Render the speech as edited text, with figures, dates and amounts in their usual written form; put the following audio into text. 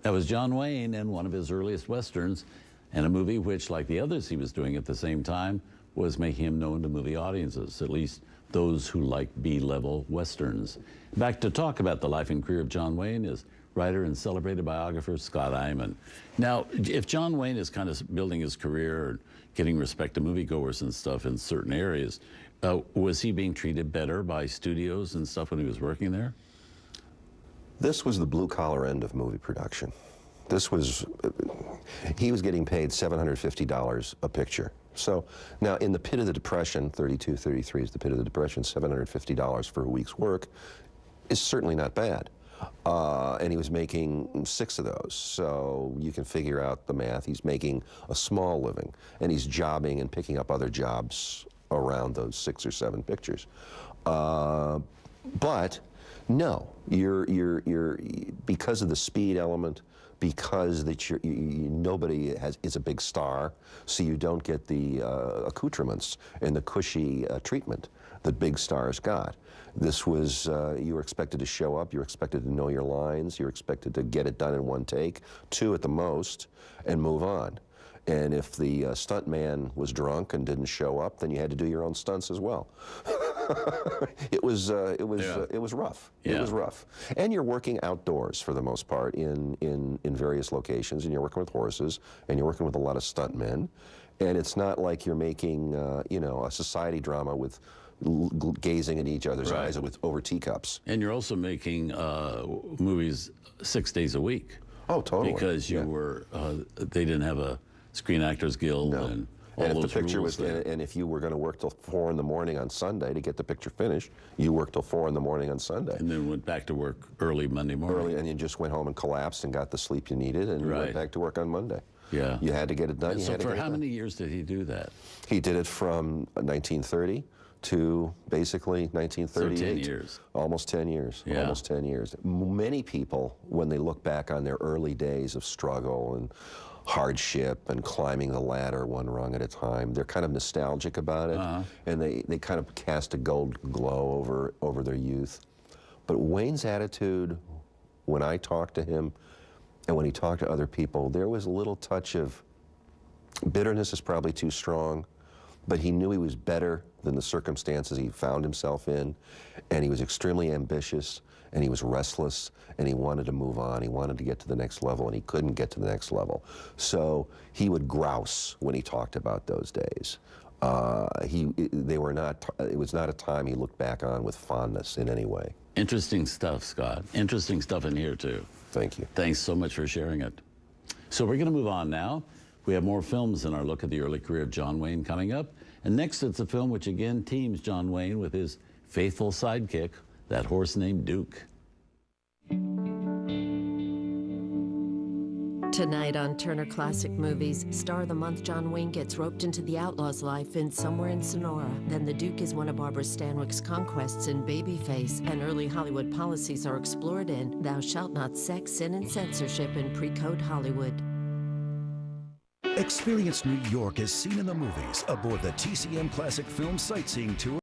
That was John Wayne in one of his earliest Westerns, and a movie which, like the others he was doing at the same time, was making him known to movie audiences, at least those who like B-level Westerns. Back to talk about the life and career of John Wayne is writer and celebrated biographer Scott Eyman. Now, if John Wayne is kind of building his career and getting respect to moviegoers and stuff in certain areas, was he being treated better by studios and stuff when he was working there? This was the blue-collar end of movie production. This was, he was getting paid $750 a picture. So now in the pit of the Depression, 32, 33 is the pit of the Depression, $750 for a week's work is certainly not bad. And he was making 6 of those, so you can figure out the math. He's making a small living, and he's jobbing and picking up other jobs around those 6 or 7 pictures. But no, you're because of the speed element, because that nobody is a big star, so you don't get the accoutrements and the cushy treatment that big stars got. This was, you were expected to show up, you were expected to know your lines, you were expected to get it done in 1 take, 2 at the most, and move on. And if the stunt man was drunk and didn't show up, then you had to do your own stunts as well. It was rough. Yeah. It was rough. And you're working outdoors for the most part in various locations, and you're working with horses, and you're working with a lot of stuntmen. And it's not like you're making, you know, a society drama with gazing in each other's eyes with over teacups. And you're also making movies 6 days a week. Oh, totally. Because you were, they didn't have a Screen Actors Guild and all and if those the picture rules was, and if you were going to work till 4 in the morning on Sunday to get the picture finished, you worked till 4 in the morning on Sunday. And then went back to work early Monday morning. Early, and you just went home and collapsed and got the sleep you needed, and you went back to work on Monday. Yeah. You had to get it done. And so for how many years did he do that? He did it from 1930 to basically 1938. So 10 years. Almost 10 years. Yeah. Almost 10 years. Many people, when they look back on their early days of struggle and hardship and climbing the ladder 1 rung at a time, they're kind of nostalgic about it, and they kind of cast a gold glow over their youth. But Wayne's attitude, when I talked to him and when he talked to other people, there was a little touch of bitterness is probably too strong, but he knew he was better than the circumstances he found himself in, and he was extremely ambitious, and he was restless, and he wanted to move on. He wanted to get to the next level, and he couldn't get to the next level. So he would grouse when he talked about those days. It was not a time he looked back on with fondness in any way. Interesting stuff, Scott. Interesting stuff in here, too. Thank you. Thanks so much for sharing it. So we're going to move on now. We have more films in our look at the early career of John Wayne coming up. And next, it's a film which again teams John Wayne with his faithful sidekick, that horse named Duke. Tonight on Turner Classic Movies, star of the month John Wayne gets roped into the outlaw's life in Somewhere in Sonora. Then the Duke is one of Barbara Stanwyck's conquests in Babyface, and early Hollywood policies are explored in Thou Shalt Not Sex, Sin, and Censorship in Pre-Code Hollywood. Experience New York as seen in the movies aboard the TCM Classic Film Sightseeing Tour.